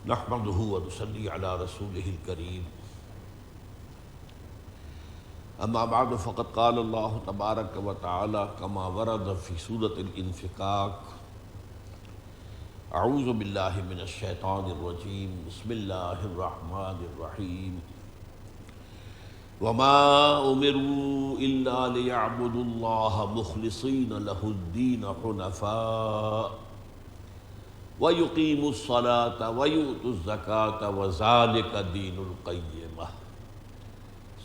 نحمده ونصلي على رسوله الكريم اما بعد فقد قال الله تبارك وتعالى كما ورد في سورة الانفطار اعوذ بالله من الشيطان الرجيم بسم الله الرحمن الرحيم وما امروا الا ليعبدوا الله مخلصين له الدين حنفاء وَيُقِيمُوا الصَّلَاةَ وَيُؤْتُوا الزَّكَاةَ وَذَلِكَ دِينُ الْقَيِّمَةِ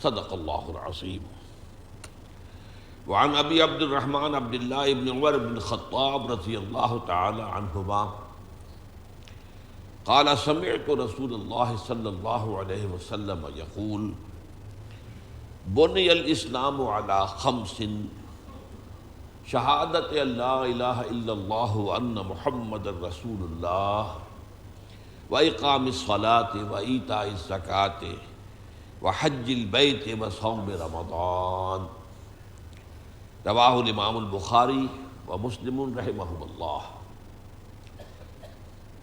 صدق اللہ العظیم۔ وعن ابی عبد الرحمن عبد اللہ بن عمر بن الخطاب رضی اللہ تعالی عنہما قال سمعت رسول اللہ صلی اللہ علیہ وسلم یقول بنی الاسلام علی خمس شہادت لا الہ الا اللہ وان محمد رسول اللہ واقام الصلاۃ وایتاء الزکاۃ وحج البیت وصوم رمضان رواہ الامام البخاری ومسلم رحمہم اللہ۔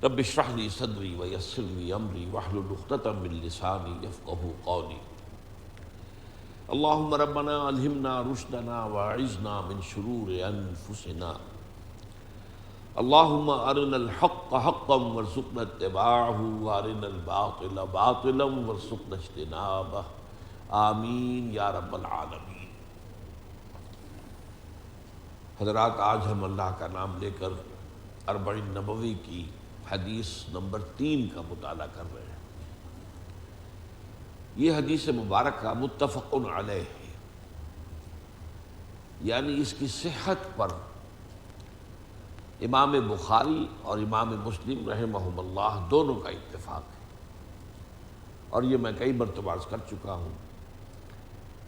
رب اشرح لی صدری ویسر لی امری واحلل عقدۃ من لسانی یفقہوا قولی۔ اللہم ربنا الہمنا رشدنا واعذنا من شرور انفسنا اللہم ارنا الحق حقا وارزقنا اتباعہ وارنا الباطل باطلا وارزقنا اجتنابہ آمین یا رب العالمین۔ حضرات، آج ہم اللہ کا نام لے کر اربعین نبوی کی حدیث نمبر 3 کا مطالعہ کر رہے ہیں۔ یہ حدیث مبارکہ متفق علیہ ہے، یعنی اس کی صحت پر امام بخاری اور امام مسلم رحمہم اللہ دونوں کا اتفاق ہے، اور یہ میں کئی مرتبہ عرض کر چکا ہوں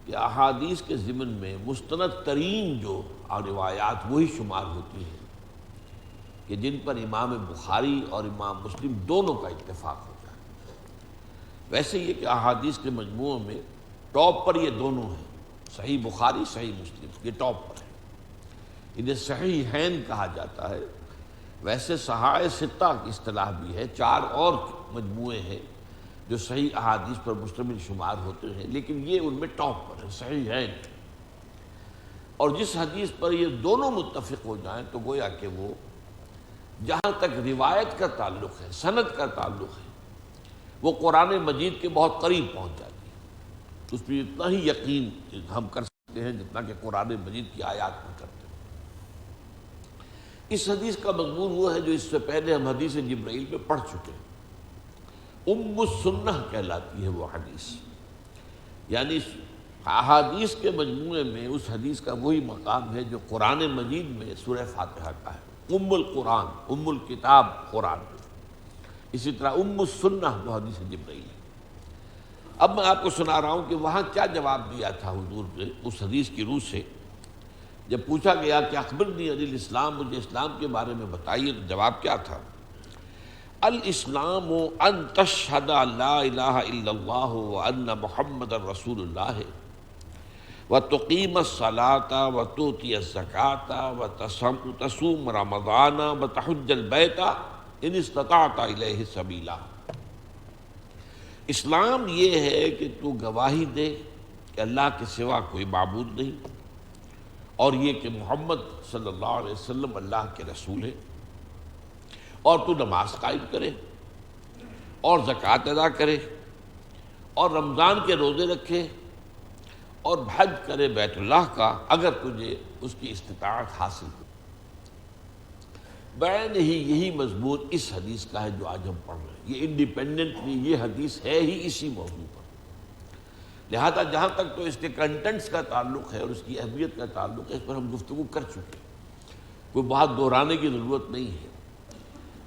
کہ احادیث کے ضمن میں مستند ترین جو روایات وہی شمار ہوتی ہیں کہ جن پر امام بخاری اور امام مسلم دونوں کا اتفاق ہو۔ ویسے یہ کہ احادیث کے مجموعوں میں ٹاپ پر یہ دونوں ہیں، صحیح بخاری صحیح مسلم، یہ ٹاپ پر ہے، انہیں صحیحین کہا جاتا ہے۔ ویسے صحائح ستہ کی اصطلاح بھی ہے، 4 اور مجموعے ہیں جو صحیح احادیث پر مشتمل شمار ہوتے ہیں، لیکن یہ ان میں ٹاپ پر ہے، صحیحین۔ اور جس حدیث پر یہ دونوں متفق ہو جائیں تو گویا کہ وہ جہاں تک روایت کا تعلق ہے، سند کا تعلق ہے، وہ قرآن مجید کے بہت قریب پہنچ جاتی ہے۔ اس میں اتنا ہی یقین ہم کر سکتے ہیں جتنا کہ قرآن مجید کی آیات میں کرتے ہیں۔ اس حدیث کا مضمون وہ ہے جو اس سے پہلے ہم حدیث جبرائیل میں پڑھ چکے ہیں۔ ام السنہ کہلاتی ہے وہ حدیث، یعنی احادیث کے مجموعے میں اس حدیث کا وہی مقام ہے جو قرآن مجید میں سورہ فاتحہ کا ہے۔ ام القرآن، ام الکتاب قرآن۔ اسی طرح ام السنہ جو حدیث جبرائیل ہے۔ اب میں آپ کو سنا رہا ہوں کہ وہاں کیا جواب دیا تھا حضور نے اس حدیث کی روح سے۔ جب پوچھا گیا کہ اخبرنی عن الاسلام، مجھے اسلام کے بارے میں بتائیے، تو جواب کیا تھا؟ الاسلام ان تشہد لا الہ الا اللہ وان محمد رسول اللہ وتقیم الصلاۃ وتؤتی الزکاۃ وتصوم رمضان وتحج البیت ان استطعت الیہ سبیلا۔ اسلام یہ ہے کہ تو گواہی دے کہ اللہ کے سوا کوئی معبود نہیں، اور یہ کہ محمد صلی اللہ علیہ وسلم اللہ کے رسول ہے، اور تو نماز قائم کرے اور زکوٰۃ ادا کرے اور رمضان کے روزے رکھے اور حج کرے بیت اللہ کا اگر تجھے اس کی استطاعت حاصل ہو۔ بین ہی یہی مضمون اس حدیث کا ہے جو آج ہم پڑھ رہے ہیں۔ یہ انڈیپینڈنٹلی یہ حدیث ہے ہی اسی موضوع پر، لہذا جہاں تک تو اس کے کنٹینٹس کا تعلق ہے اور اس کی اہمیت کا تعلق ہے، اس پر ہم گفتگو کر چکے ہیں، کوئی بات دہرانے کی ضرورت نہیں ہے۔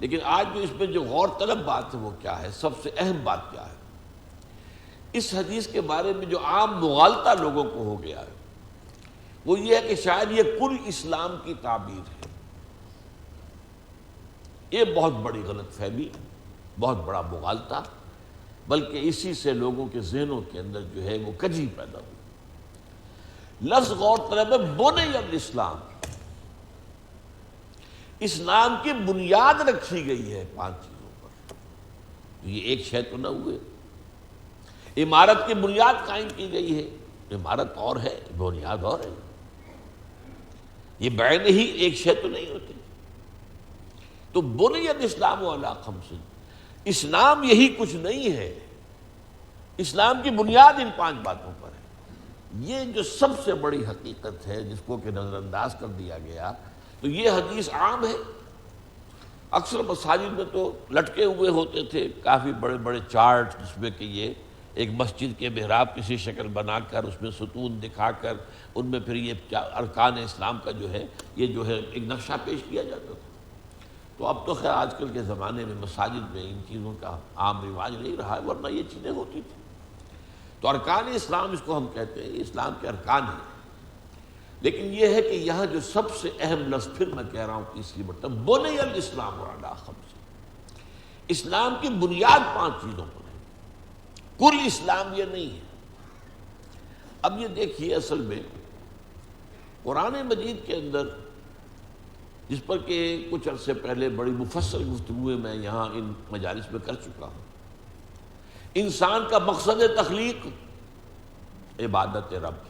لیکن آج جو اس میں جو غور طلب بات ہے وہ کیا ہے، سب سے اہم بات کیا ہے؟ اس حدیث کے بارے میں جو عام مغالطہ لوگوں کو ہو گیا ہے وہ یہ ہے کہ شاید یہ کل اسلام کی تعبیر ہے۔ یہ بہت بڑی غلط فہمی، بہت بڑا مغالطہ، بلکہ اسی سے لوگوں کے ذہنوں کے اندر جو ہے وہ کجی پیدا ہوئی۔ لفظ غور طلب ہے بنی الاسلام، اسلام کی بنیاد رکھی گئی ہے 5 چیزوں پر۔ تو یہ ایک شے تو نہ ہوئے. عمارت کی بنیاد قائم کی گئی ہے، عمارت اور ہے، بنیاد اور ہے. یہ بعین ہی ایک شے تو نہیں ہوتی. تو بنی الاسلام علی خمس، اسلام یہی کچھ نہیں ہے، اسلام کی بنیاد ان 5 باتوں پر ہے. یہ جو سب سے بڑی حقیقت ہے جس کو کہ نظر انداز کر دیا گیا. تو یہ حدیث عام ہے. اکثر مساجد میں تو لٹکے ہوئے ہوتے تھے کافی بڑے بڑے چارٹ، جس میں کہ یہ ایک مسجد کے محراب کسی شکل بنا کر اس میں ستون دکھا کر ان میں پھر یہ ارکان اسلام کا جو ہے ایک نقشہ پیش کیا جاتا تھا. تو اب تو خیر آج کل کے زمانے میں مساجد میں ان چیزوں کا عام رواج نہیں رہا ہے، ورنہ یہ چیزیں ہوتی تھیں. تو ارکان اسلام اس کو ہم کہتے ہیں، اسلام کے ارکان ہیں. لیکن یہ ہے کہ یہاں جو سب سے اہم لفظ پھر میں کہہ رہا ہوں تیسری مرتبہ، بنی الاسلام علی خمس، اسلام کی بنیاد 5 چیزوں پر ہے. کل اسلام یہ نہیں ہے. اب یہ دیکھیے، اصل میں قرآن مجید کے اندر، جس پر کہ کچھ عرصے پہلے بڑی مفصل گفتگویں میں یہاں ان مجالس میں کر چکا ہوں، انسان کا مقصد تخلیق عبادت رب.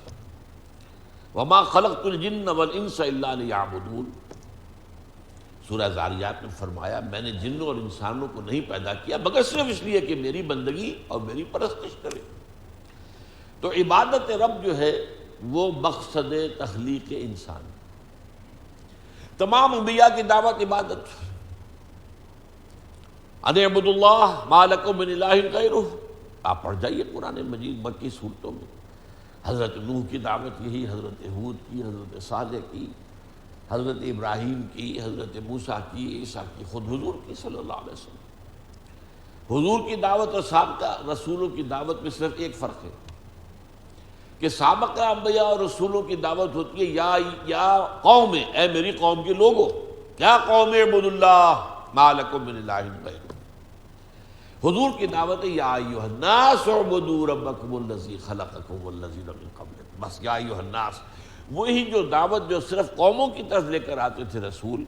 وما خلقت الجن والانس الا لیعبدون. سورہ ذاریات میں فرمایا میں نے جنوں اور انسانوں کو نہیں پیدا کیا مگر صرف اس لیے کہ میری بندگی اور میری پرستش کرے. تو عبادت رب جو ہے وہ مقصد تخلیق انسان. تمام انبیاء کی دعوت عبادت. ان اعبدوا اللہ ما لکم من الہ غیرہ. آپ پڑھ جائیے قرآن مجید مکی صورتوں میں. حضرت نوح کی دعوت یہی، حضرت ہود کی، حضرت صالح کی، حضرت ابراہیم کی، حضرت موسیٰ کی، عیسیٰ کی، خود حضور کی صلی اللہ علیہ وسلم. حضور کی دعوت اور سابقہ رسولوں کی دعوت میں صرف ایک فرق ہے کہ سابقہ انبیاء اور رسولوں کی دعوت ہوتی ہے یا قوم، اے میری قوم کے لوگوں، یا قوم اعبدوا اللہ ما لکم من الہ غیرہ. حضور کی دعوت ہے یا ایھا الناس اعبدوا ربکم الذی خلقکم والذین من قبلکم. بس یا ایھا الناس. وہی جو دعوت جو صرف قوموں کی طرف لے کر آتے تھے رسول،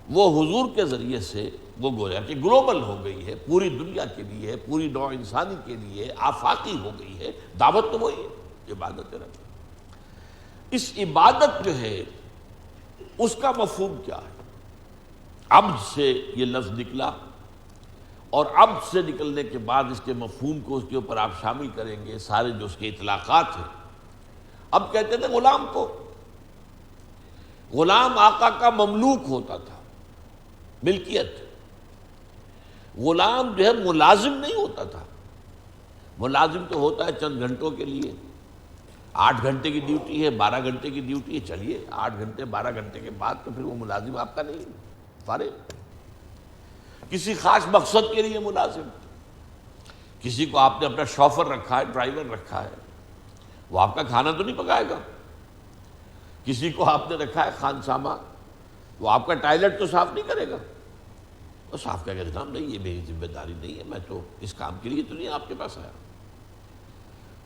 وہ حضور کے ذریعے سے وہ گویا کہ گلوبل ہو گئی ہے، پوری دنیا کے لیے ہے، پوری نوع انسانی کے لیے آفاقی ہو گئی ہے. دعوت تو وہی ہے، عبادت رب. اس عبادت جو ہے اس کا مفہوم کیا ہے؟ عبد سے یہ لفظ نکلا، اور عبد سے نکلنے کے بعد اس کے مفہوم کو اس کے اوپر آپ شامل کریں گے سارے جو اس کے اطلاقات ہیں. اب کہتے تھے غلام کو، غلام آقا کا مملوک ہوتا تھا، ملکیت. غلام جو ہے ملازم نہیں ہوتا تھا. ملازم تو ہوتا ہے چند گھنٹوں کے لیے، 8 گھنٹے کی ڈیوٹی ہے، 12 گھنٹے کی ڈیوٹی ہے، چلیے 8 گھنٹے 12 گھنٹے کے بعد تو پھر وہ ملازم آپ کا نہیں، فارغ. کسی خاص مقصد کے لیے ملازم. کسی کو آپ نے اپنا شوفر رکھا ہے، ڈرائیور رکھا ہے، وہ آپ کا کھانا تو نہیں پکائے گا. کسی کو آپ نے رکھا ہے خانسامہ، وہ آپ کا ٹائلٹ تو صاف نہیں کرے گا. وہ صاف کہے گا جناب نہیں، یہ میری ذمہ داری نہیں ہے، میں تو اس کام کے لیے تو نہیں آپ کے پاس آیا.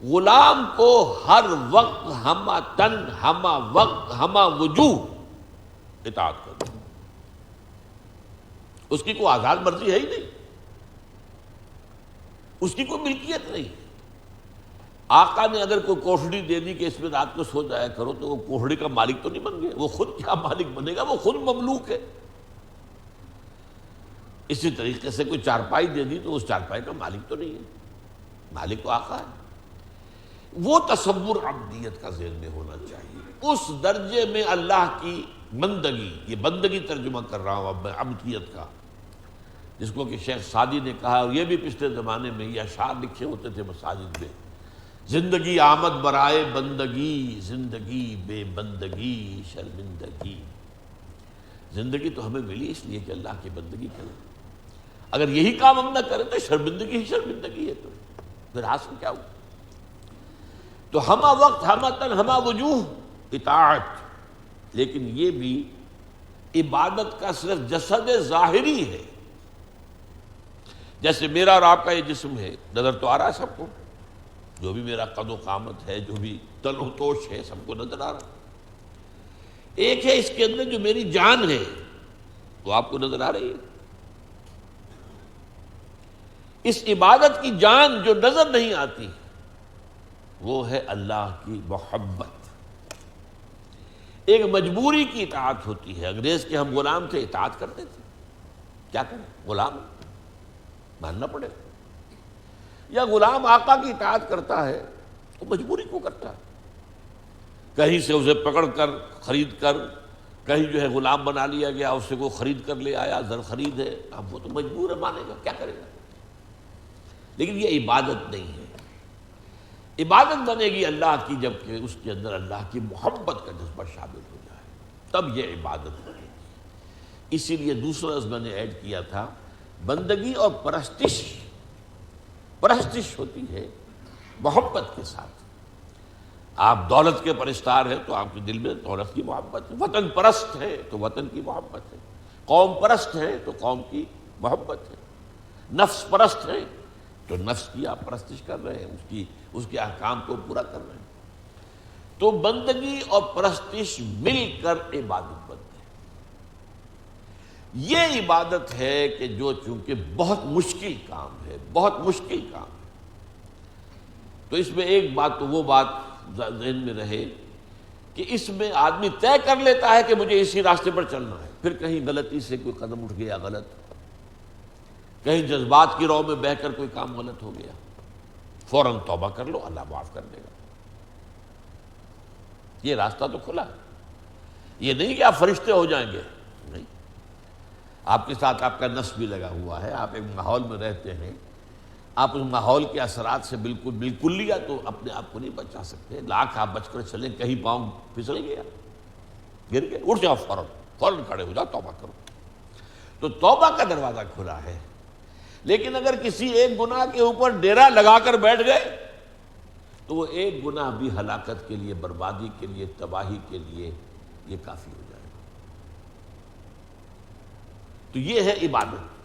غلام کو ہر وقت ہمہ تن، ہمہ وقت، ہمہ وجوہ اطاعت کرو. اس کی کوئی آزاد مرضی ہے ہی نہیں، اس کی کوئی ملکیت نہیں. آقا نے اگر کوئی کوٹھڑی دے دی کہ اس میں رات کو سو جایا کرو، تو وہ کوٹھڑی کا مالک تو نہیں بن گیا. وہ خود کیا مالک بنے گا؟ وہ خود مملوک ہے. اسی طریقے سے کوئی چارپائی دے دی تو اس چارپائی کا مالک تو نہیں ہے، مالک تو آقا ہے. وہ تصور عبدیت کا ذہن میں ہونا چاہیے. اس درجے میں اللہ کی بندگی، یہ بندگی ترجمہ کر رہا ہوں اب میں عبدیت کا، جس کو کہ شیخ سعدی نے کہا، اور یہ بھی پچھلے زمانے میں یہ اشعار لکھے ہوتے تھے مساجد میں: زندگی آمد برائے بندگی، زندگی بے بندگی شرمندگی. زندگی تو ہمیں ملی اس لیے کہ اللہ کی بندگی کریں. اگر یہی کام ہم نہ کریں تو شرمندگی ہی شرمندگی ہے. تو پھر حاصل کیا ہو؟ تو ہمہ وقت، ہمہ تن، ہمہ وجوہ اطاعت. لیکن یہ بھی عبادت کا صرف جسد ظاہری ہے. جیسے میرا اور آپ کا یہ جسم ہے، نظر تو آ رہا ہے سب کو، جو بھی میرا قد و قامت ہے، جو بھی تل و توش ہے، سب کو نظر آ رہا. ایک ہے اس کے اندر جو میری جان ہے، وہ آپ کو نظر آ رہی ہے. اس عبادت کی جان جو نظر نہیں آتی وہ ہے اللہ کی محبت۔ ایک مجبوری کی اطاعت ہوتی ہے، انگریز کے ہم غلام تھے، اطاعت کرتے تھے، کیا کریں، غلام ماننا پڑے گا۔ یا غلام آقا کی اطاعت کرتا ہے تو مجبوری کو کرتا ہے، کہیں سے اسے پکڑ کر خرید کر، کہیں جو ہے غلام بنا لیا گیا، اس سے کو خرید کر لے آیا، زر خرید ہے، اب وہ تو مجبور ہے، مانے گا، کیا کرے گا۔ لیکن یہ عبادت نہیں ہے۔ عبادت بنے گی اللہ کی جب کہ اس کے اندر اللہ کی محبت کا جذبہ شامل ہو جائے، تب یہ عبادت بنے گی۔ اسی لیے دوسرا اس میں نے ایڈ کیا تھا، بندگی اور پرستش۔ پرستش ہوتی ہے محبت کے ساتھ۔ آپ دولت کے پرستار ہیں تو آپ کے دل میں دولت کی محبت ہے، وطن پرست ہے تو وطن کی محبت ہے، قوم پرست ہے تو قوم کی محبت ہے، نفس پرست ہے تو نفس کی آپ پرستش کر رہے ہیں، اس کے احکام کو پورا کر رہے ہیں۔ تو بندگی اور پرستش مل کر عبادت بنتے ہیں۔ یہ عبادت ہے کہ جو چونکہ بہت مشکل کام ہے، بہت مشکل کام ہے، تو اس میں ایک بات تو وہ بات ذہن میں رہے کہ اس میں آدمی طے کر لیتا ہے کہ مجھے اسی راستے پر چلنا ہے، پھر کہیں غلطی سے کوئی قدم اٹھ گیا غلط، کہیں جذبات کی رو میں بہہ کر کوئی کام غلط ہو گیا، فوراً توبہ کر لو، اللہ معاف کر دے گا۔ یہ راستہ تو کھلا ہے، یہ نہیں کہ آپ فرشتے ہو جائیں گے، نہیں، آپ کے ساتھ آپ کا نفس بھی لگا ہوا ہے، آپ ایک ماحول میں رہتے ہیں، آپ اس ماحول کے اثرات سے بالکل لیا تو اپنے آپ کو نہیں بچا سکتے، لاکھ آپ بچ کر چلیں، کہیں پاؤں پھسل گیا، گر گئے، اٹھ جاؤ، فوراً کھڑے ہو جاؤ، توبہ کرو۔ تو توبہ کا دروازہ کھلا ہے۔ لیکن اگر کسی ایک گناہ کے اوپر ڈیرا لگا کر بیٹھ گئے تو وہ ایک گناہ بھی ہلاکت کے لیے، بربادی کے لیے، تباہی کے لیے یہ کافی ہو جائے گا۔ تو یہ ہے عبادت۔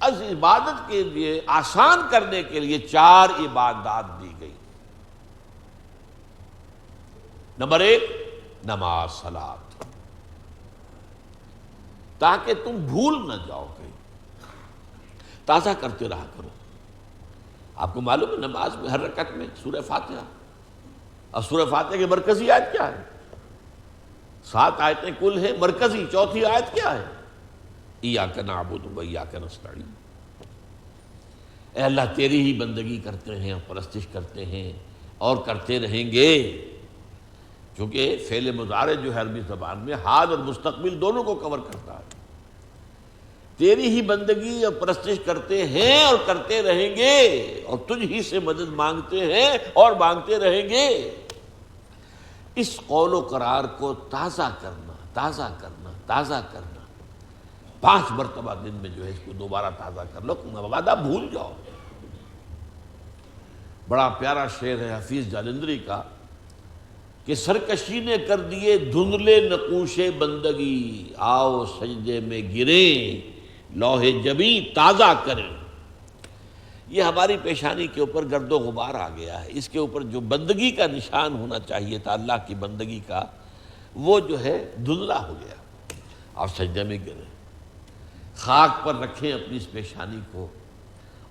از عبادت کے لیے آسان کرنے کے لیے 4 عبادات دی گئی۔ نمبر 1 نماز، صلاۃ، تاکہ تم بھول نہ جاؤ، کہیں تازہ کرتے رہا کرو۔ آپ کو معلوم ہے نماز میں ہر رکعت میں سورہ فاتحہ، اور سورہ فاتحہ کی مرکزی آیت کیا ہے؟ 7 آیتیں کل ہیں، مرکزی چوتھی آیت کیا ہے؟ ایاک نعبد و ایاک نستعین۔ اے اللہ تیری ہی بندگی کرتے ہیں اور پرستش کرتے ہیں اور کرتے رہیں گے، چونکہ فعل مضارع جو ہے عربی زبان میں حال اور مستقبل دونوں کو کور کرتا ہے۔ تیری ہی بندگی اور پرستش کرتے ہیں اور کرتے رہیں گے، اور تجھ ہی سے مدد مانگتے ہیں اور مانگتے رہیں گے۔ اس قول و قرار کو تازہ کرنا، تازہ کرنا، تازہ کرنا، 5 مرتبہ دن میں جو ہے اس کو دوبارہ تازہ کر لو، مبادہ بھول جاؤ۔ بڑا پیارا شعر ہے حفیظ جالندری کا کہ سرکشی نے کر دیے دھندلے نقوش بندگی، آؤ سجدے میں گریں لوح جبیں تازہ کریں۔ یہ ہماری پیشانی کے اوپر گرد و غبار آ گیا ہے، اس کے اوپر جو بندگی کا نشان ہونا چاہیے تھا اللہ کی بندگی کا، وہ جو ہے دھندلا ہو گیا، اور سجدے میں گریں، خاک پر رکھیں اپنی اس پیشانی کو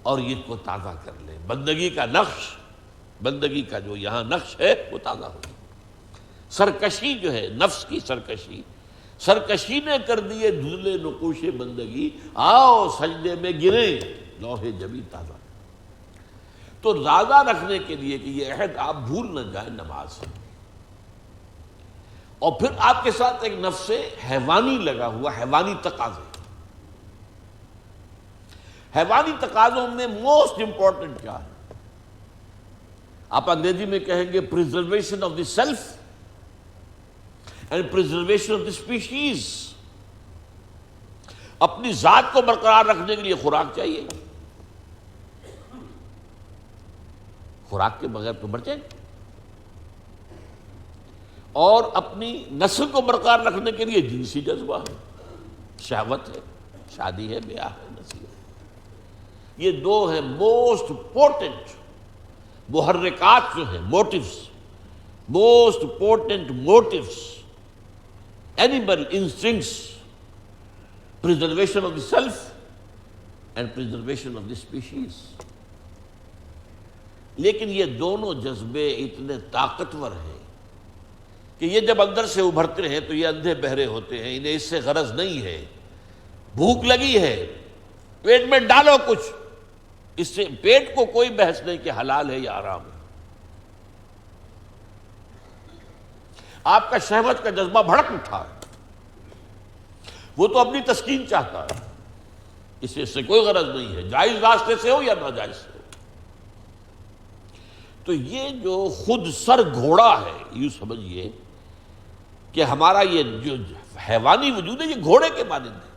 اور یہ کو تازہ کر لیں۔ بندگی کا نقش، بندگی کا جو یہاں نقش ہے وہ تازہ ہو گیا۔ سرکشی جو ہے نفس کی سرکشی، سرکشی نے کر دیے دھندلے نقوش بندگی، آؤ سجدے میں گریں لوح جبیں تازہ۔ تو تازہ رکھنے کے لیے کہ یہ عہد آپ بھول نہ جائیں نماز سے، اور پھر آپ کے ساتھ ایک نفس حیوانی لگا ہوا، حیوانی تقاضے۔ حیوانی تقاضوں میں موسٹ امپورٹنٹ کیا ہے؟ آپ انگریزی میں کہیں گے preservation of the self and preservation of the species. اپنی ذات کو برقرار رکھنے کے لیے خوراک چاہیے، خوراک کے بغیر تو مر جائیں گے، اور اپنی نسل کو برقرار رکھنے کے لیے جنسی جذبہ ہے، شہوت ہے، شادی ہے، بیاہ ہے، نسل ہے۔ یہ 2 ہیں موسٹ امپورٹنٹ محرکات جو ہیں، motives, most important motives, animal instincts, preservation of the self and preservation of the species. لیکن یہ دونوں جذبے اتنے طاقتور ہیں کہ یہ جب اندر سے ابھرتے ہیں تو یہ اندھے بہرے ہوتے ہیں، انہیں اس سے غرض نہیں ہے. بھوک لگی ہے، پیٹ میں ڈالو کچھ، اس سے پیٹ کو کوئی بحث نہیں کہ حلال ہے یا حرام ہے. آپ کا شہوت کا جذبہ بھڑک اٹھا ہے، وہ تو اپنی تسکین چاہتا ہے، اس سے کوئی غرض نہیں ہے، جائز راستے سے ہو یا ناجائز سے ہو. تو یہ جو خود سر گھوڑا ہے، یوں سمجھیے کہ ہمارا یہ جو حیوانی وجود ہے یہ گھوڑے کے مانند ہے،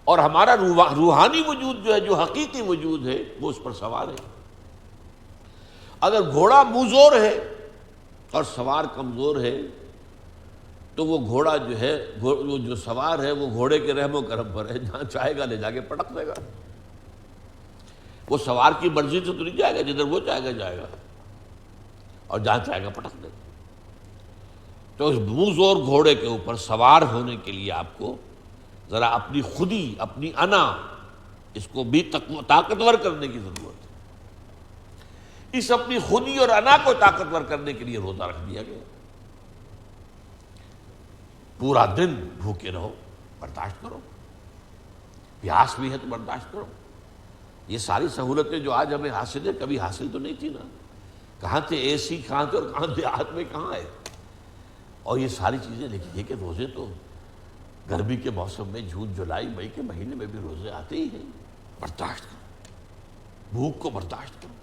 اور ہمارا روحانی وجود جو ہے، جو حقیقی وجود ہے، وہ اس پر سوار ہے. اگر گھوڑا منہ ہے اور سوار کمزور ہے تو وہ گھوڑا جو ہے، وہ جو سوار ہے، وہ گھوڑے کے رحم و کرم پر ہے، جہاں چاہے گا لے جا کے پٹک دے گا. وہ سوار کی مرضی سے تو نہیں جائے گا، جدھر وہ چاہے گا جائے گا، اور جہاں چاہے گا پٹک دے گا. تو اس منہ گھوڑے کے اوپر سوار ہونے کے لیے آپ کو ذرا اپنی خودی، اپنی انا، اس کو بھی طاقتور کرنے کی ضرورت ہے. اس اپنی خودی اور انا کو طاقتور کرنے کے لیے روزہ رکھ دیا گیا. پورا دن بھوکے رہو، برداشت کرو، پیاس بھی ہے تو برداشت کرو. یہ ساری سہولتیں جو آج ہمیں حاصل ہے، کبھی حاصل تو نہیں تھی نا. کہاں تھے اے سی، کہاں تھے، اور کہاں دیہات میں کہاں ہے. اور یہ ساری چیزیں لکھی ہے کہ روزے تو گرمی کے موسم میں جون جولائی مئی کے مہینے میں بھی روزے آتے ہی ہیں. برداشت کرو، بھوک کو برداشت کرو.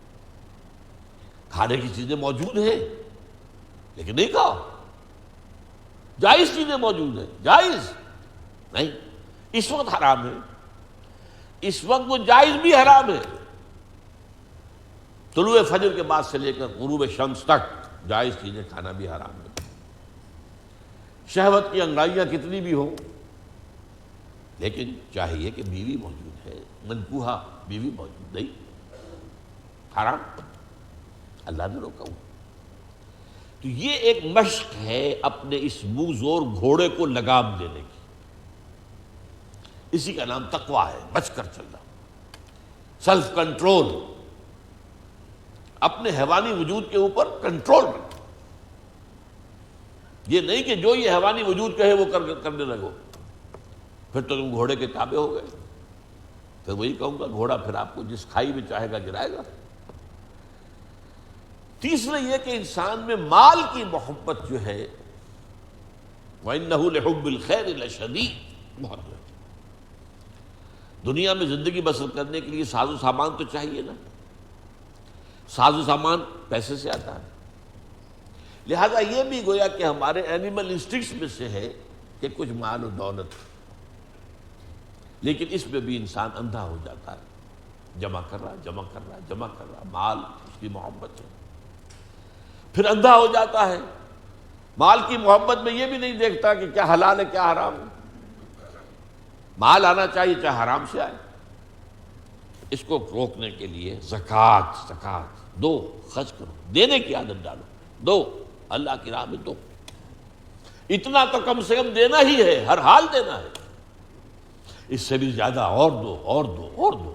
کھانے کی چیزیں موجود ہیں لیکن نہیں کھاؤ. جائز چیزیں موجود ہیں، جائز نہیں. اس وقت حرام ہے، اس وقت وہ جائز بھی حرام ہے. طلوع فجر کے بعد سے لے کر غروب شمس تک جائز چیزیں کھانا بھی حرام ہے. شہوت کی انگڑائیاں کتنی بھی ہوں، لیکن چاہیے کہ بیوی موجود ہے، منکوحہ بیوی موجود نہیں، حرام. اللہ نے روکا ہوا. تو یہ ایک مشق ہے اپنے اس منہ زور گھوڑے کو لگام دینے کی. اسی کا نام تقویٰ ہے، بچ کر چلنا، سیلف کنٹرول، اپنے حیوانی وجود کے اوپر کنٹرول رکھنا. یہ نہیں کہ جو یہ حیوانی وجود کہے وہ کرنے لگو، پھر تو تم گھوڑے کے تابع ہو گئے. پھر وہی کہوں گا، گھوڑا پھر آپ کو جس کھائی میں چاہے گا گرائے گا. تیسرا یہ کہ انسان میں مال کی محبت جو ہے، وَإِنَّهُ لِحُبِّ الْخَيْرِ لَشَدِيدٌ، بہت ہے. دنیا میں زندگی بسر کرنے کے لیے ساز و سامان تو چاہیے نا. ساز و سامان پیسے سے آتا ہے. لہذا یہ بھی گویا کہ ہمارے اینیمل انسٹنکٹس میں سے ہے کہ کچھ مال و دولت، لیکن اس میں بھی انسان اندھا ہو جاتا ہے. جمع کر رہا، جمع کر رہا، جمع کر رہا. مال اس کی محبت ہے. پھر اندھا ہو جاتا ہے. مال کی محبت میں یہ بھی نہیں دیکھتا کہ کیا حلال ہے کیا حرام ہے. مال آنا چاہیے چاہے حرام سے آئے. اس کو روکنے کے لیے زکوٰۃ دو، خرچ کرو، دینے کی عادت ڈالو. دو، اللہ کی راہ میں دو. اتنا تو کم سے کم دینا ہی ہے، ہر حال دینا ہے. اس سے بھی زیادہ اور دو، اور دو، اور دو.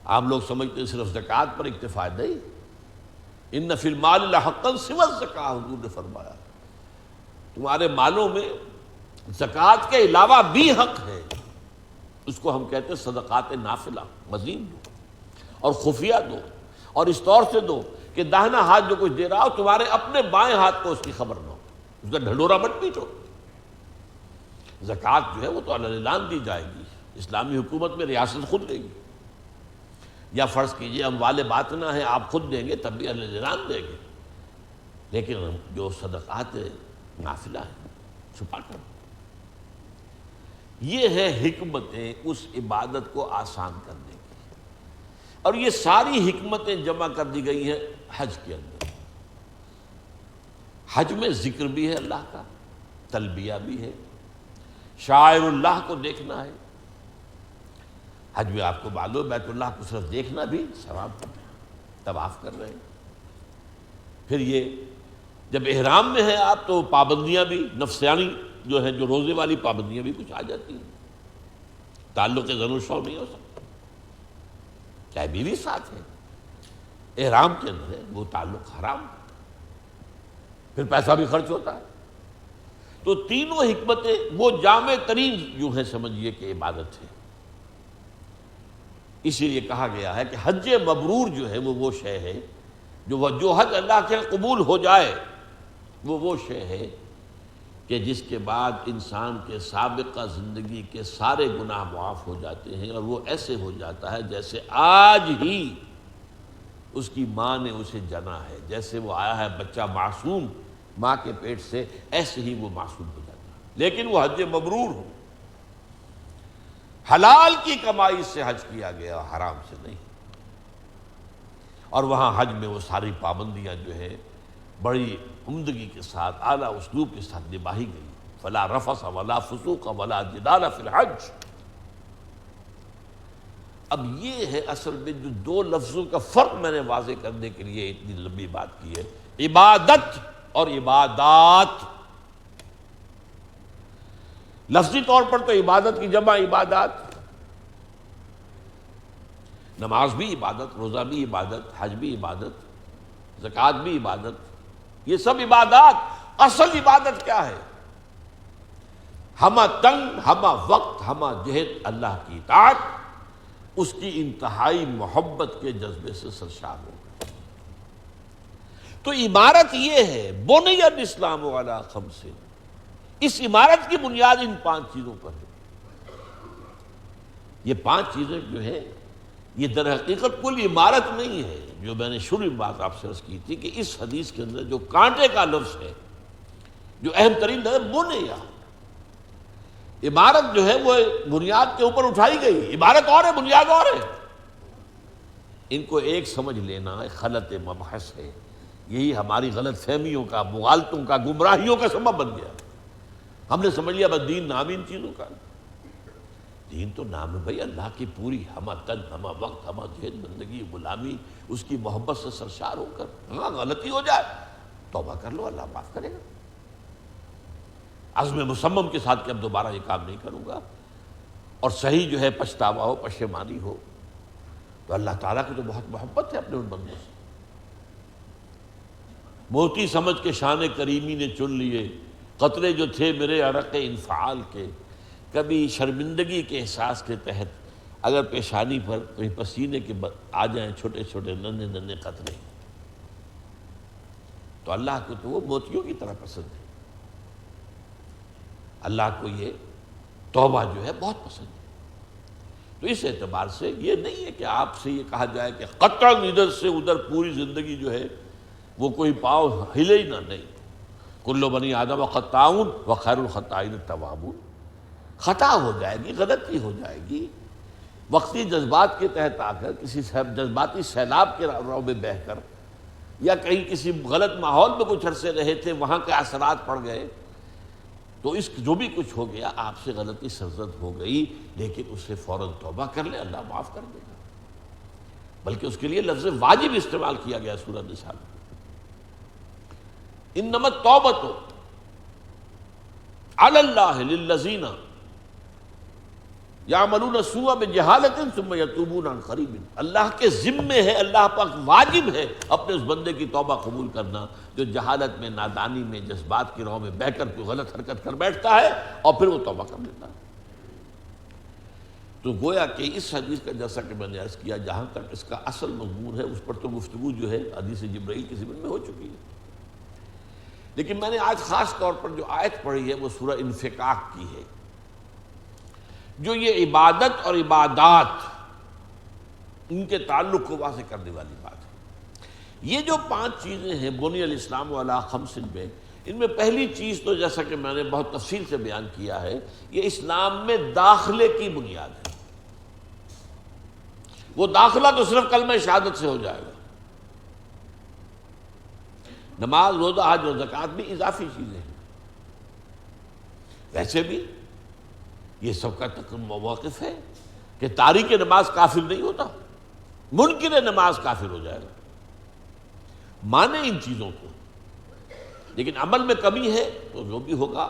آپ لوگ سمجھتے ہیں صرف زکوٰۃ پر اکتفا نہیں. ان فی المال لحقا سوی الزکوٰۃ، حضور نے فرمایا تمہارے مالوں میں زکوٰۃ کے علاوہ بھی حق ہے. اس کو ہم کہتے ہیں صدقات نافلہ. مزید دو اور خفیہ دو، اور اس طور سے دو کہ داہنا ہاتھ جو کچھ دے رہا ہو تمہارے اپنے بائیں ہاتھ کو اس کی خبر نہ ہو. اس کا ڈھنڈورا مت پیٹو. زکوٰۃ جو ہے وہ تو اعلان دی جائے گی. اسلامی حکومت میں ریاست خود دے گی. یا فرض کیجئے اموال باطنہ ہیں، آپ خود دیں گے تب بھی اعلان دیں گے. لیکن جو صدقات نافلہ ہیں چھپا کر، یہ ہے حکمتیں اس عبادت کو آسان کرنے کی. اور یہ ساری حکمتیں جمع کر دی گئی ہیں حج کے اندر. حج میں ذکر بھی ہے اللہ کا، تلبیہ بھی ہے، شاعر اللہ کو دیکھنا ہے. حج میں آپ کو معلوم بیت اللہ کو صرف دیکھنا بھی ثواب ہے، طواف کر رہے ہیں. پھر یہ جب احرام میں ہیں آپ تو پابندیاں بھی نفسانی جو ہیں، جو روزے والی پابندیاں بھی کچھ آ جاتی ہیں. تعلق زن و شو نہیں ہو سکتا، چاہے بیوی ساتھ ہے، احرام کے اندر ہے، وہ تعلق حرام، پھر پیسہ بھی خرچ ہوتا ہے۔ تو تینوں حکمتیں وہ جامع ترین جو ہے سمجھیے کہ عبادت ہے۔ اسی لیے کہا گیا ہے کہ حج مبرور جو ہے وہ شے ہے جو حج اللہ کے قبول ہو جائے، وہ شے ہے کہ جس کے بعد انسان کے سابقہ زندگی کے سارے گناہ معاف ہو جاتے ہیں، اور وہ ایسے ہو جاتا ہے جیسے آج ہی اس کی ماں نے اسے جنا ہے، جیسے وہ آیا ہے بچہ معصوم ماں کے پیٹ سے، ایسے ہی وہ معصوم ہو جاتا ہے۔ لیکن وہ حج مبرور ہو، حلال کی کمائی سے حج کیا گیا، حرام سے نہیں۔ اور وہاں حج میں وہ ساری پابندیاں جو ہے بڑی عمدگی کے ساتھ، اعلیٰ اسلوب کے ساتھ نباہی گئی۔ فلا رفث ولا فسوق ولا جدال فی الحج۔ اب یہ ہے اصل میں جو دو لفظوں کا فرق میں نے واضح کرنے کے لیے اتنی لمبی بات کی ہے، عبادت اور عبادات۔ لفظی طور پر تو عبادت کی جمع عبادات، نماز بھی عبادت، روزہ بھی عبادت، حج بھی عبادت، زکوٰۃ بھی عبادت، یہ سب عبادات۔ اصل عبادت کیا ہے؟ ہمہ تنگ، ہمہ وقت، ہمہ جہد اللہ کی اطاعت، اس کی انتہائی محبت کے جذبے سے سرشار ہو گئے۔ تو عمارت یہ ہے، بنی الاسلام علی خمس، اس عمارت کی بنیاد ان 5 چیزوں پر ہے۔ یہ 5 چیزیں جو ہیں یہ در حقیقت کوئی عمارت نہیں ہے، جو میں نے شروع میں بات آپ سے عرض کی تھی کہ اس حدیث کے اندر جو کانٹے کا لفظ ہے، جو اہم ترین ہے، بنیا، عمارت جو ہے وہ بنیاد کے اوپر اٹھائی گئی، عمارت اور ہے، بنیاد اور ہے۔ ان کو ایک سمجھ لینا غلط مبحث ہے، یہی ہماری غلط فہمیوں کا، مغالطوں کا، گمراہیوں کا سبب بن گیا۔ ہم نے سمجھ لیا بس دین نام ان چیزوں کا، دین تو نام ہے بھائی اللہ کی پوری ہمہ تن، ہمہ وقت، ہمہ جہد، بندگی، غلامی، اس کی محبت سے سرشار ہو کر۔ ہاں غلطی ہو جائے توبہ کر لو، اللہ معاف کرے گا، عزم مصمم کے ساتھ کہ اب دوبارہ یہ کام نہیں کروں گا، اور صحیح جو ہے پچھتاوا ہو، پشیمانی ہو، تو اللہ تعالیٰ کی تو بہت محبت ہے اپنے ان بندوں سے۔ موتی سمجھ کے شان کریمی نے چن لیے قطرے جو تھے میرے عرق انفعال کے، کبھی شرمندگی کے احساس کے تحت اگر پیشانی پر کہیں پسینے کے آ جائیں چھوٹے چھوٹے ننھے ننھے قطرے، تو اللہ کو تو وہ موتیوں کی طرح پسند ہے۔ اللہ کو یہ توبہ جو ہے بہت پسند ہے۔ تو اس اعتبار سے یہ نہیں ہے کہ آپ سے یہ کہا جائے کہ قطعاً ادھر سے ادھر پوری زندگی جو ہے وہ کوئی پاؤں ہلے ہی نہ، نہیں۔ کل بنی آدم خطاؤن وخیر الخطائین التوابون۔ خطا ہو جائے گی، غلطی ہو جائے گی، وقتی جذبات کے تحت آ کر، کسی جذباتی سیلاب کے رو میں بہہ کر، یا کہیں کسی غلط ماحول میں کچھ عرصے رہے تھے، وہاں کے اثرات پڑ گئے، تو اس جو بھی کچھ ہو گیا آپ سے غلطی سرزد ہو گئی، لیکن اس سے فوراً توبہ کر لے، اللہ معاف کر دے گا۔ بلکہ اس کے لیے لفظ واجب استعمال کیا گیا سورہ نساء میں، انما التوبۃ علی اللہ للذین یعملون السوء بجہالۃ ثم یتوبون عن قریب۔ اللہ کے ذمے ہے، اللہ پاک واجب ہے اپنے اس بندے کی توبہ قبول کرنا جو جہالت میں، نادانی میں، جذبات کی راہ میں بہہ کر کوئی غلط حرکت کر بیٹھتا ہے اور پھر وہ توبہ کر لیتا ہے۔ تو گویا کہ اس حدیث کا جیسا کہ میں نے عرض کیا، جہاں تک اس کا اصل مضمون ہے اس پر تو گفتگو جو ہے حدیث جبرائیل کے ضمن میں ہو چکی ہے، لیکن میں نے آج خاص طور پر جو آیت پڑھی ہے وہ سورہ انفطار کی ہے، جو یہ عبادت اور عبادات ان کے تعلق کو واضح کرنے والی بات ہے۔ یہ جو 5 چیزیں ہیں بنی الاسلام علی خمس میں، ان میں پہلی چیز تو جیسا کہ میں نے بہت تفصیل سے بیان کیا ہے، یہ اسلام میں داخلے کی بنیاد ہے۔ وہ داخلہ تو صرف کلمہ شہادت سے ہو جائے گا۔ نماز، روزہ، حج اور زکوٰۃ بھی اضافی چیزیں ہیں، ویسے بھی یہ سب کا موقف ہے کہ تارک نماز کافر نہیں ہوتا، منکر نماز کافر ہو جائے گا۔ مانے ان چیزوں کو، لیکن عمل میں کمی ہے تو جو بھی ہوگا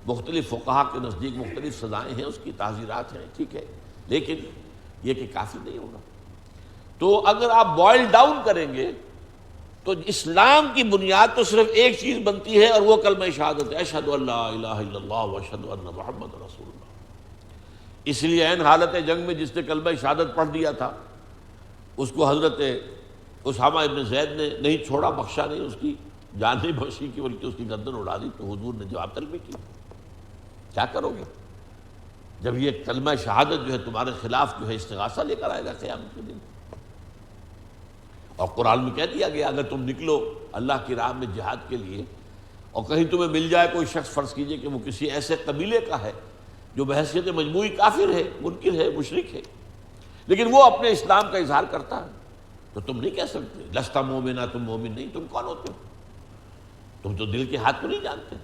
مختلف فقہا کے نزدیک مختلف سزائیں ہیں، اس کی تعزیرات ہیں، ٹھیک ہے، لیکن یہ کہ کافی نہیں ہوگا۔ تو اگر آپ بوائل ڈاؤن کریں گے تو اسلام کی بنیاد تو صرف ایک چیز بنتی ہے، اور وہ کلمہ شہادت ہے، اشہد ان لا الہ الا اللہ واشہد ان محمد رسول اللہ۔ اس لیے عین حالت جنگ میں جس نے کلمہ شہادت پڑھ دیا تھا اس کو حضرت اسامہ ابن زید نے نہیں چھوڑا، بخشا نہیں، اس کی جان نہیں بخشی کی بلکہ اس کی گردن اڑا دی۔ تو حضور نے جواب طلبی کی، کیا کرو گے جب یہ کلمہ شہادت جو ہے تمہارے خلاف جو ہے استغاثہ لے کر آئے گا قیامت کے دن؟ اور قرآن میں کہہ دیا گیا اگر تم نکلو اللہ کی راہ میں جہاد کے لیے اور کہیں تمہیں مل جائے کوئی شخص، فرض کیجئے کہ وہ کسی ایسے قبیلے کا ہے جو بحیثیت مجموعی کافر ہے، منکر ہے، مشرک ہے، لیکن وہ اپنے اسلام کا اظہار کرتا ہے، تو تم نہیں کہہ سکتے لستا مومنا، تم مومن نہیں، تم کون ہوتے ہو؟ تم تو دل کے ہاتھ کو نہیں جانتے۔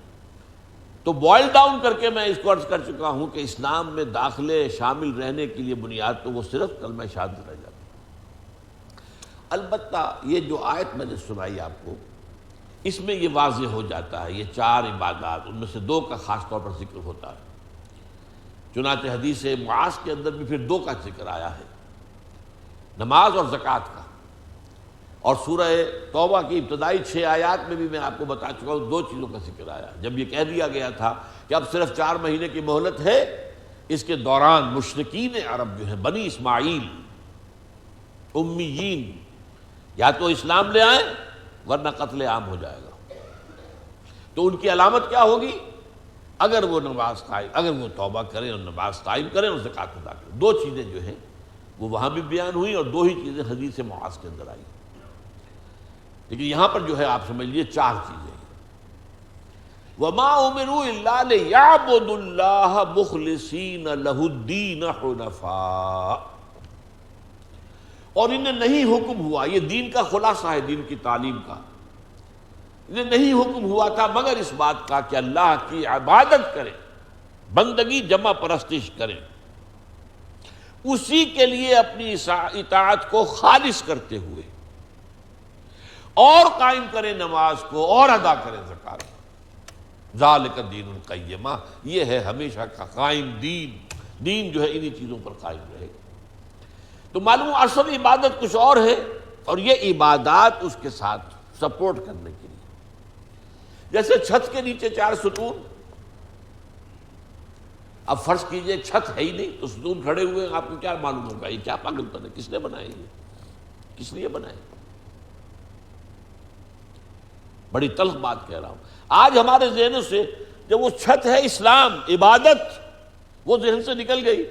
تو بوائل ڈاؤن کر کے میں اس کو عرض کر چکا ہوں کہ اسلام میں داخلے شامل رہنے کے لیے بنیاد تو وہ صرف کلمہ شہادت رہ جاتی ہے۔ البتہ یہ جو آیت میں نے سنائی آپ کو، اس میں یہ واضح ہو جاتا ہے، یہ 4 عبادات، ان میں سے 2 کا خاص طور پر ذکر ہوتا ہے۔ چنانچہ حدیث معاذ کے اندر بھی پھر 2 کا ذکر آیا ہے، نماز اور زکوٰۃ کا۔ اور سورہ توبہ کی ابتدائی 6 آیات میں بھی میں آپ کو بتا چکا ہوں 2 چیزوں کا ذکر آیا۔ جب یہ کہہ دیا گیا تھا کہ اب صرف 4 مہینے کی مہلت ہے، اس کے دوران مشرکین عرب جو ہیں، بنی اسماعیل، امیین، یا تو اسلام لے آئیں ورنہ قتل عام ہو جائے گا۔ تو ان کی علامت کیا ہوگی؟ اگر وہ نماز قائم، اگر وہ توبہ کریں اور نماز قائم کریں اور زکوٰۃ ادا کریں۔ 2 چیزیں جو ہیں وہ وہاں بھی بیان ہوئی اور 2 ہی چیزیں حدیث معاذ کے اندر آئی، لیکن یہاں پر جو ہے آپ سمجھ لیجیے 4 چیزیں ہیں۔ وَمَا أُمِرُوا إِلَّا لِيَعْبُدُوا اللَّهَ مُخْلِصِينَ لَهُ الدِّينَ حُنَفَاءَ، اور انہیں نہیں حکم ہوا، یہ دین کا خلاصہ ہے، دین کی تعلیم کا، انہیں نہیں حکم ہوا تھا مگر اس بات کا کہ اللہ کی عبادت کریں، بندگی جمع پرستش کریں، اسی کے لیے اپنی اطاعت کو خالص کرتے ہوئے، اور قائم کریں نماز کو اور ادا کریں زکوٰۃ۔ ذالک الدین القیمہ، یہ ہے ہمیشہ کا قائم دین، دین جو ہے انہی چیزوں پر قائم رہے گا۔ تو معلوم اصل عبادت کچھ اور ہے، اور یہ عبادات اس کے ساتھ سپورٹ کرنے کے لیے، جیسے چھت کے نیچے 4 ستون، اب فرض کیجئے چھت ہے ہی نہیں تو ستون کھڑے ہوئے، آپ کو کیا معلوم ہوگا یہ کیا پاگل پن ہے، کس نے بنائے یہ، کس لیے بنائے؟ بڑی تلخ بات کہہ رہا ہوں۔ آج ہمارے ذہنوں سے جب وہ چھت ہے اسلام، عبادت، وہ ذہن سے نکل گئی،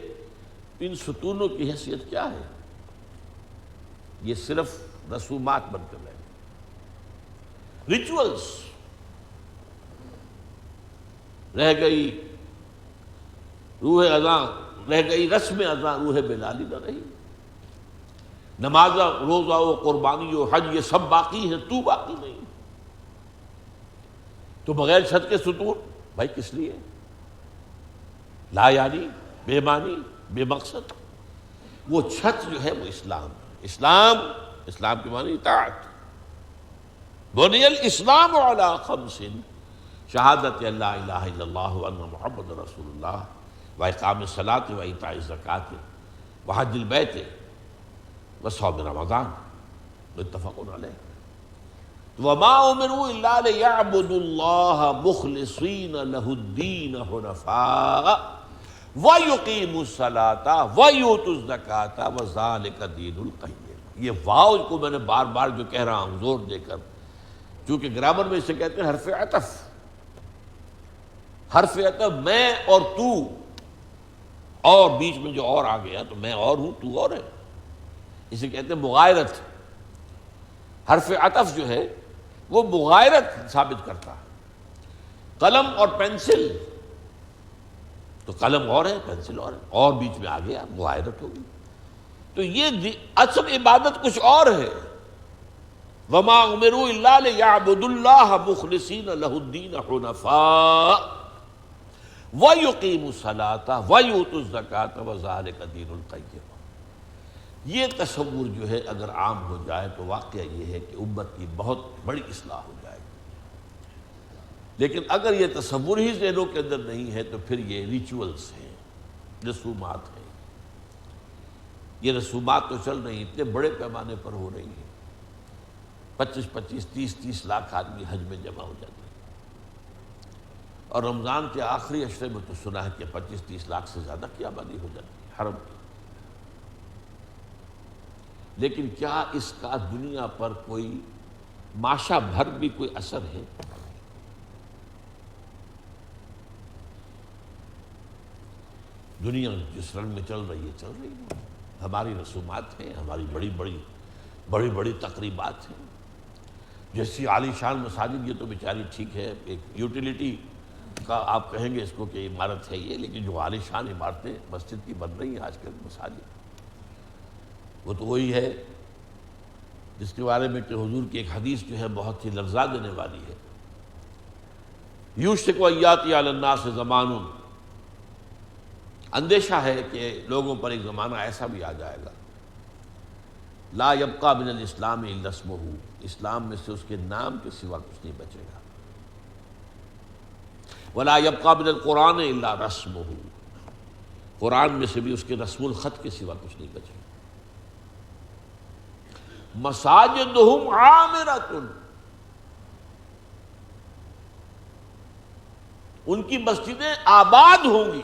ان ستونوں کی حیثیت کیا ہے؟ یہ صرف رسومات بن کر رہ گئی، ریچولز رہ گئی، روح اذاں رہ گئی، رسم اذاں روح بلالی نہ رہی، نماز، روزہ و قربانی و حج یہ سب باقی ہیں، تو باقی نہیں۔ تو بغیر چھت کے ستون بھائی کس لیے؟ لا یعنی، بے معنی، بے مقصد۔ وہ چھت جو ہے وہ اسلام ہے، اسلام کے معنی اطاعت۔ بنی الاسلام علی 5، شہادت اللہ الہ الا اللہ وان محمد رسول اللہ، واقام الصلاۃ وایتاء الزکوٰۃ وحج البیت وصوم رمضان، متفق علیہ۔ وما امروا الا ليعبدوا الله مخلصين له الدين حنفاء ويقيموا الصلاة ويؤتوا الزكاة وذلك دين القيم۔ یہ واو کو میں نے بار بار جو کہہ رہا ہوں زور دے کر، چونکہ گرامر میں اسے کہتے ہیں حرف عطف، حرف عطف، میں اور تو، اور بیچ میں جو اور آ گیا تو میں اور ہوں تو اور ہے، اسے کہتے ہیں مغایرت۔ حرف عطف جو ہے وہ مغایرت ثابت کرتا ہے۔ قلم اور پینسل، تو قلم اور ہے پینسل اور ہے، اور بیچ میں آ گیا مغایرت ہوگی۔ تو یہ اصل عبادت کچھ اور ہے۔ وما امروا الا ليعبدوا الله مخلصين له الدين حنفاء ويقيموا الصلاة ويؤتوا الزكاة وذلك دين القيم۔ یہ تصور جو ہے اگر عام ہو جائے تو واقعہ یہ ہے کہ امت کی بہت بڑی اصلاح ہو جائے گی۔ لیکن اگر یہ تصور ہی ذہنوں کے اندر نہیں ہے تو پھر یہ ریچولز ہیں، رسومات ہیں۔ یہ رسومات تو چل رہی ہیں، اتنے بڑے پیمانے پر ہو رہی ہیں، 25-25 30-30 لاکھ آدمی حج میں جمع ہو جاتے ہیں، اور رمضان کے آخری عشرے میں تو سنا ہے کہ 25-30 لاکھ سے زیادہ کی آبادی ہو جاتی ہے حرم کی۔ لیکن کیا اس کا دنیا پر کوئی ماشا بھر بھی کوئی اثر ہے؟ دنیا جس رنگ میں چل رہی ہے، ہماری رسومات ہیں، ہماری بڑی بڑی تقریبات ہیں، جیسی عالی شان مساجد، یہ تو بیچاری ٹھیک ہے، ایک یوٹیلیٹی کا آپ کہیں گے اس کو کہ عمارت ہے یہ، لیکن جو عالی شان عمارتیں مسجد کی بن رہی ہیں آج کل مساجد، وہ تو وہی ہے جس کے بارے میں کہ حضور کی ایک حدیث جو ہے بہت ہی لرزا دینے والی ہے، یوشک ان یاتی علی الناس زمان، اندیشہ ہے کہ لوگوں پر ایک زمانہ ایسا بھی آ جائے گا، لا یبقى من الاسلام الا اسمہ، اسلام میں سے اس کے نام کے سوا کچھ نہیں بچے گا، ولا یبقى من القرآن الا رسمہ، قرآن میں سے بھی اس کے رسم الخط کے سوا کچھ نہیں بچے گا، مساجدہم عامرۃ، ان کی مسجدیں آباد ہوں گی،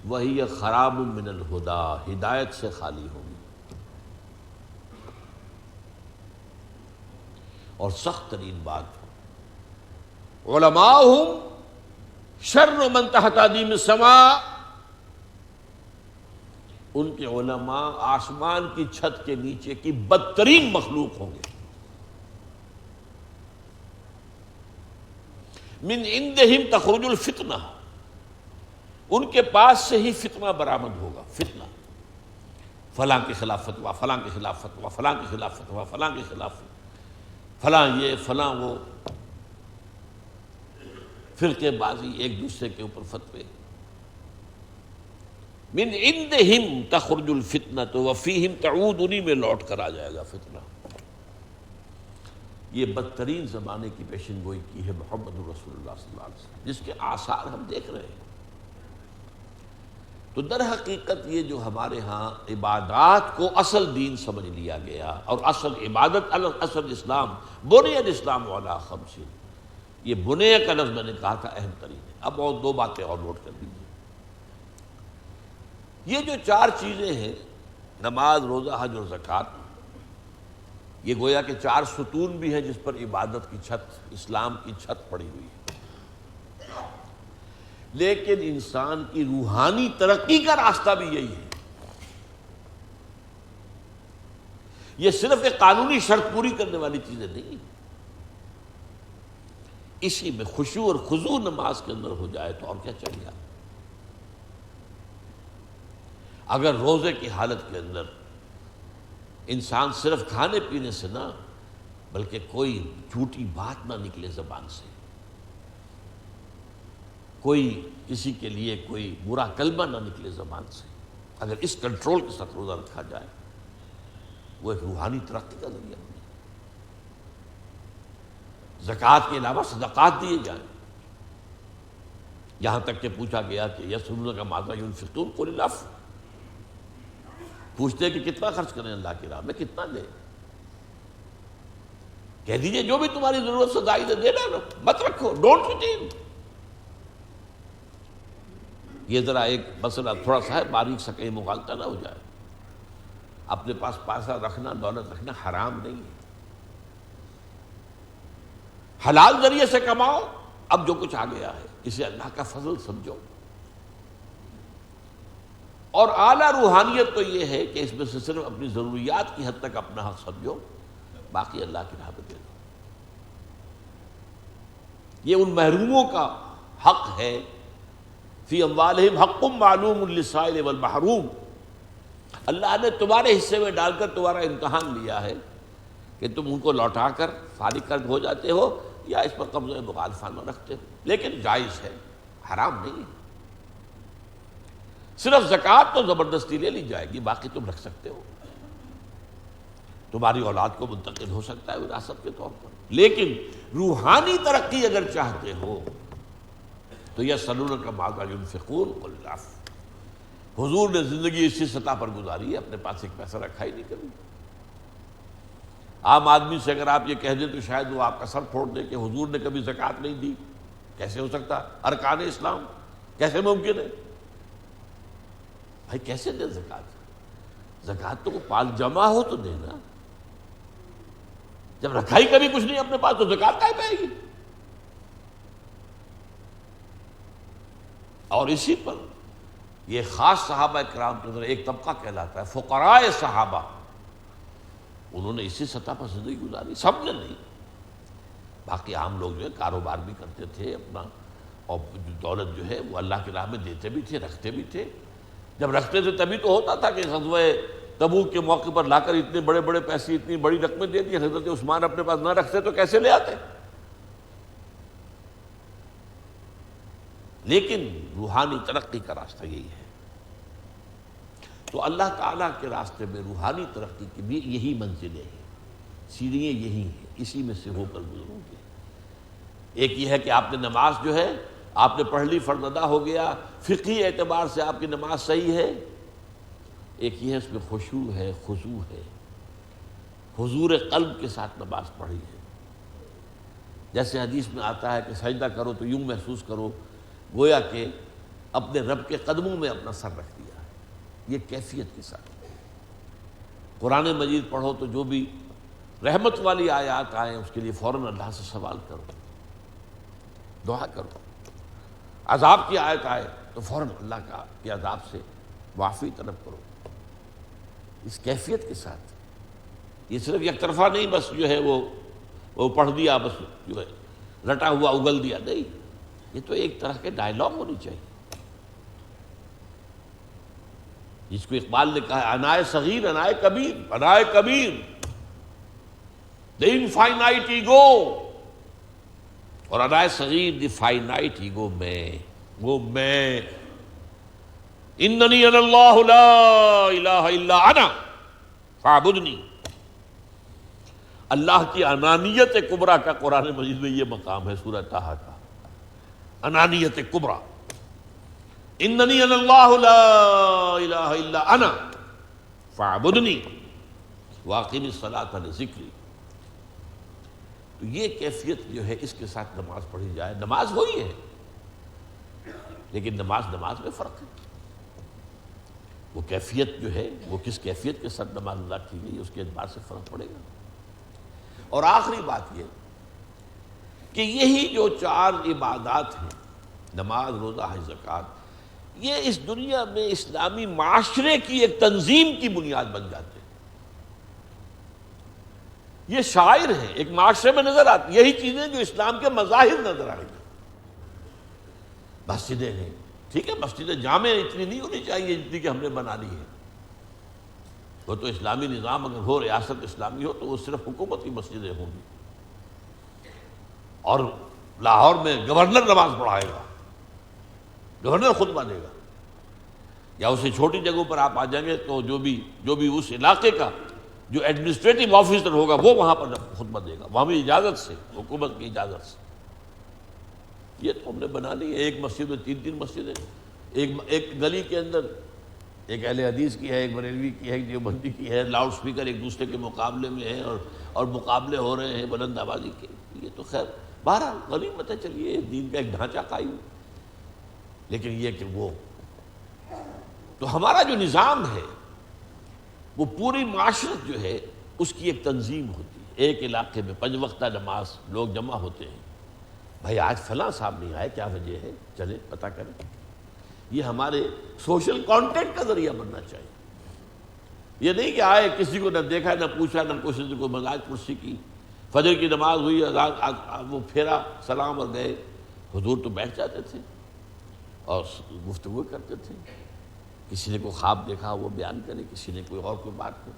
وہی خراب من الہدی، ہدایت سے خالی ہوں گی، اور سخت ترین بات، علماءہم شر من تحت ادیم السماء، ان کے علماء آسمان کی چھت کے نیچے کی بدترین مخلوق ہوں گے، من عندہم تخرج الفتنہ، ان کے پاس سے ہی فتنہ برآمد ہوگا، فتنہ، فلاں کے خلاف فتویٰ، فلاں کے خلاف فتویٰ، فلاں کے خلاف فتویٰ، فلاں کے خلاف، فلاں یہ فلاں وہ، فرقے بازی، ایک دوسرے کے اوپر فتوے، من عندہم تخرج الفتنۃ وفیہم تعود، انہی میں لوٹ کر آ جائے گا فتنہ۔ یہ بدترین زمانے کی پیشن گوئی کی ہے محمد رسول اللہ صلی اللہ علیہ وسلم، جس کے آثار ہم دیکھ رہے ہیں۔ تو در حقیقت یہ جو ہمارے ہاں عبادات کو اصل دین سمجھ لیا گیا، اور اصل عبادت اصل اسلام، بنی الاسلام علی خمس، یہ بنے کا لفظ میں نے کہا تھا اہم ترین ہے۔ اب اور دو باتیں اور نوٹ کر لیجیے، یہ جو چار چیزیں ہیں، نماز، روزہ، حج اور زکوٰۃ، یہ گویا کہ چار ستون بھی ہیں جس پر عبادت کی چھت، اسلام کی چھت پڑی ہوئی ہے، لیکن انسان کی روحانی ترقی کا راستہ بھی یہی ہے۔ یہ صرف ایک قانونی شرط پوری کرنے والی چیزیں نہیں، اسی میں خشوع اور خضوع نماز کے اندر ہو جائے تو اور کیا چاہیے۔ اگر روزے کی حالت کے اندر انسان صرف کھانے پینے سے نہ، بلکہ کوئی جھوٹی بات نہ نکلے زبان سے، کوئی کسی کے لیے کوئی برا کلمہ نہ نکلے زبان سے، اگر اس کنٹرول کے ساتھ روزہ رکھا جائے، وہ ایک روحانی ترقی کا ذریعہ ہے۔ زکوٰۃ کے علاوہ صدقات دیے جائیں، یہاں تک کہ پوچھا گیا کہ یسألونک ماذا ينفقون قل العفو، پوچھتے ہیں کہ کتنا خرچ کریں اللہ کی راہ میں، کتنا دیں، کہہ دیجئے جو بھی تمہاری ضرورت سے زائد ہے دینا، مت رکھو، ڈونٹ ریٹین۔ یہ ذرا ایک مسئلہ تھوڑا سا ہے، باریک سا کہیں مغالطہ نہ ہو جائے، اپنے پاس پیسہ رکھنا، دولت رکھنا حرام نہیں ہے، حلال ذریعے سے کماؤ، اب جو کچھ آ گیا ہے اسے اللہ کا فضل سمجھو، اور اعلیٰ روحانیت تو یہ ہے کہ اس میں سے صرف اپنی ضروریات کی حد تک اپنا حق سمجھو، باقی اللہ کی راہ پہ دے دو۔ یہ ان محروموں کا حق ہے، فی اموالہم حق معلوم للسائل والمحروم، اللہ نے تمہارے حصے میں ڈال کر تمہارا امتحان لیا ہے کہ تم ان کو لوٹا کر فارغ کر ہو جاتے ہو یا اس پر قبضہ مخالفانہ رکھتے ہو، لیکن جائز ہے، حرام نہیں ہے۔ صرف زکوٰۃ تو زبردستی لے لی جائے گی، باقی تم رکھ سکتے ہو۔ تمہاری اولاد کو منتقل ہو سکتا ہے وراثت کے طور پر، لیکن روحانی ترقی اگر چاہتے ہو تو یسألونک ماذا ينفقون قل العفو۔ حضور نے زندگی اسی سطح پر گزاری ہے، اپنے پاس ایک پیسہ رکھا ہی نہیں کبھی۔ عام آدمی سے اگر آپ یہ کہہ دیں تو شاید وہ آپ کا سر پھوڑ دے کہ حضور نے کبھی زکوٰۃ نہیں دی، کیسے ہو سکتا؟ ارکان اسلام کیسے ممکن ہے؟ بھائی کیسے دے زکوٰۃ؟ زکوٰۃ تو پال جمع ہو تو دینا، جب رکھا ہی کبھی کچھ نہیں اپنے پاس تو زکوٰۃ کہاں پائے گی؟ اور اسی پر یہ خاص صحابہ کرام کے اندر ایک طبقہ کہلاتا ہے فقراء صحابہ، انہوں نے اسی سطح پر زندگی گزاری، سب نے نہیں۔ باقی عام لوگ جو ہے کاروبار بھی کرتے تھے اپنا، اور دولت جو ہے وہ اللہ کی راہ میں دیتے بھی تھے، رکھتے بھی تھے۔ جب رکھتے تھے تبھی تو ہوتا تھا کہ غزوہ تبوک کے موقع پر لا کر اتنے بڑے بڑے پیسے، اتنی بڑی رقمیں دے دی۔ حضرت عثمان اپنے پاس نہ رکھتے تو کیسے لے آتے؟ لیکن روحانی ترقی کا راستہ یہی ہے۔ تو اللہ تعالیٰ کے راستے میں روحانی ترقی کی بھی یہی منزلیں ہیں، سیڑھیاں یہی ہیں، اسی میں سے ہو کر گزرو گے۔ ایک یہ ہے کہ آپ نے نماز جو ہے آپ نے پڑھ لی، فرض ادا ہو گیا، فقہی اعتبار سے آپ کی نماز صحیح ہے۔ ایک یہ ہے اس میں خشوع ہے، خضوع ہے، حضور قلب کے ساتھ نماز پڑھی ہے۔ جیسے حدیث میں آتا ہے کہ سجدہ کرو تو یوں محسوس کرو گویا کہ اپنے رب کے قدموں میں اپنا سر رکھ دیا ہے، یہ کیفیت کے ساتھ۔ قرآن مجید پڑھو تو جو بھی رحمت والی آیات آئیں اس کے لیے فوراً اللہ سے سوال کرو، دعا کرو۔ عذاب کی آیت آئے تو فوراً اللہ کے عذاب سے معافی طلب کرو، اس کیفیت کے ساتھ۔ یہ صرف یک طرفہ نہیں بس جو ہے وہ پڑھ دیا، بس جو ہے رٹا ہوا اگل دیا، نہیں، یہ تو ایک طرح کے ڈائلاگ ہونی چاہیے، جس کو اقبال نے کہا انائے صغیر انائے کبیر، انائے کبیر the infinite ego، اور انائے صغیر the finite ego، میں اننی انا اللہ لا الہ الا انا فاعبدنی۔ اللہ کی انانیت کبریٰ کا قرآن مجید میں یہ مقام ہے، سورہ طٰہٰ کا، انانیت کبریٰ، اننی انا اللہ لا الہ الا انا فاعبدنی واقم الصلاۃ لذکری۔ تو یہ کیفیت جو ہے اس کے ساتھ نماز پڑھی جائے، نماز وہی ہے لیکن نماز میں فرق ہے۔ وہ کیفیت جو ہے وہ کس کیفیت کے ساتھ نماز ادا کی گئی اس کے اعتبار سے فرق پڑے گا۔ اور آخری بات یہ کہ یہی جو 4 عبادات ہیں، نماز، روزہ، حج، زکوٰۃ، یہ اس دنیا میں اسلامی معاشرے کی ایک تنظیم کی بنیاد بن جاتے ہیں۔ یہ شاعر ہیں، ایک معاشرے میں نظر آتی یہی چیزیں جو اسلام کے مظاہر نظر آئیں گی۔ مسجدیں ہیں، ٹھیک ہے، مسجد جامع اتنی نہیں ہونی چاہیے جتنی کہ ہم نے بنا لی ہے۔ وہ تو اسلامی نظام اگر ہو، ریاست اسلامی ہو، تو وہ صرف حکومت کی مسجدیں ہوں گی، اور لاہور میں گورنر نماز پڑھائے گا، گورنر خطبہ دے گا، یا اسے چھوٹی جگہوں پر آپ آ جائیں گے تو جو بھی اس علاقے کا جو ایڈمنسٹریٹو آفیسر ہوگا وہ وہاں پر خطبہ دے گا، وہاں بھی اجازت سے، حکومت کی اجازت سے۔ یہ تو ہم نے بنا لی ہے، ایک مسجد میں 3 مسجدیں، ایک گلی کے اندر ایک اہل حدیث کی ہے، ایک بریلوی کی ہے، ایک دیوبندی کی ہے، لاؤڈ سپیکر ایک دوسرے کے مقابلے میں ہیں اور مقابلے ہو رہے ہیں بلند آوازی کے۔ یہ تو خیر بہرحال غنیمت ہے، چلیے دین کا ایک ڈھانچہ قائم، لیکن یہ کہ وہ تو ہمارا جو نظام ہے وہ پوری معاشرت جو ہے اس کی ایک تنظیم ہوتی ہے۔ ایک علاقے میں 5 وقتہ نماز لوگ جمع ہوتے ہیں، بھائی آج فلاں صاحب نہیں آئے، کیا وجہ ہے، چلے پتہ کریں۔ یہ ہمارے سوشل کانٹیکٹ کا ذریعہ بننا چاہیے۔ یہ نہیں کہ آئے کسی کو نہ دیکھا نہ پوچھا نہ کسی سے کوئی مزاج پرسی کی، فجر کی نماز ہوئی، وہ پھیرا سلام اور گئے۔ حضور تو بیٹھ جاتے تھے اور گفتگو کرتے تھے، کسی نے کوئی خواب دیکھا وہ بیان کرے، کسی نے کوئی اور کوئی بات کرے۔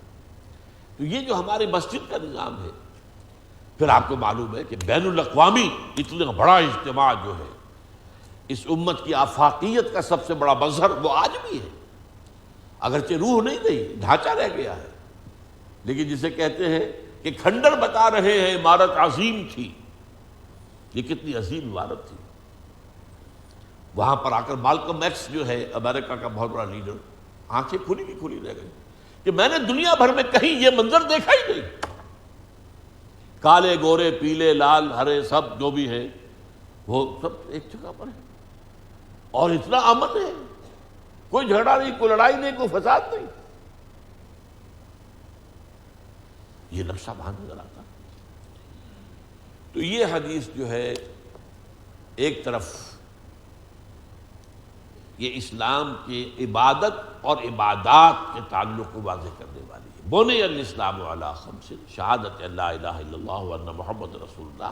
تو یہ جو ہماری مسجد کا نظام ہے، پھر آپ کو معلوم ہے کہ بین الاقوامی اتنا بڑا اجتماع جو ہے، اس امت کی آفاقیت کا سب سے بڑا مظہر وہ آج بھی ہے، اگرچہ روح نہیں گئی، ڈھانچہ رہ گیا ہے، لیکن جسے کہتے ہیں کہ کھنڈر بتا رہے ہیں عمارت عظیم تھی، یہ کتنی عظیم عمارت تھی۔ وہاں پر آ کر مالکم ایکس جو ہے امریکہ کا بہت بڑا لیڈر، آنکھیں کھلی کی کھلی رہ گئی کہ میں نے دنیا بھر میں کہیں یہ منظر دیکھا ہی نہیں، کالے گورے پیلے لال ہرے سب جو بھی ہے وہ سب ایک جگہ پر ہے، اور اتنا امن ہے، کوئی جھگڑا نہیں، کوئی لڑائی نہیں، کوئی فساد نہیں۔ یہ نقشہ وہاں نظر آتا۔ تو یہ حدیث جو ہے ایک طرف یہ اسلام کی عبادت اور عبادات کے تعلق کو واضح کرنے والی ہے۔ بنی الاسلام علی خمس، شہادت لا الہ الا اللہ وان محمد رسول اللہ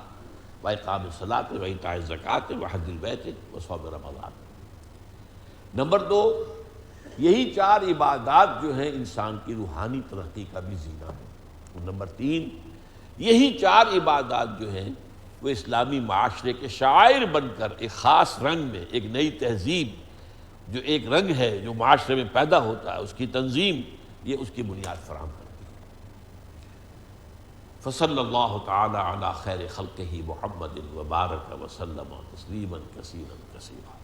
واقام الصلاۃ وایتاء الزکوٰۃ وحج البیت وصوم رمضان۔ نمبر 2، یہی 4 عبادات جو ہیں انسان کی روحانی ترقی کا بھی زینہ ہے۔ اور نمبر 3، یہی 4 عبادات جو ہیں وہ اسلامی معاشرے کے شاعر بن کر ایک خاص رنگ میں، ایک نئی تہذیب جو ایک رنگ ہے جو معاشرے میں پیدا ہوتا ہے، اس کی تنظیم، یہ اس کی بنیاد فراہم کرتی ہے۔ فصلی اللہ تعالی علی خیر خلقہ محمد وبارک وسلم تسلیما کثیرا کثیرا۔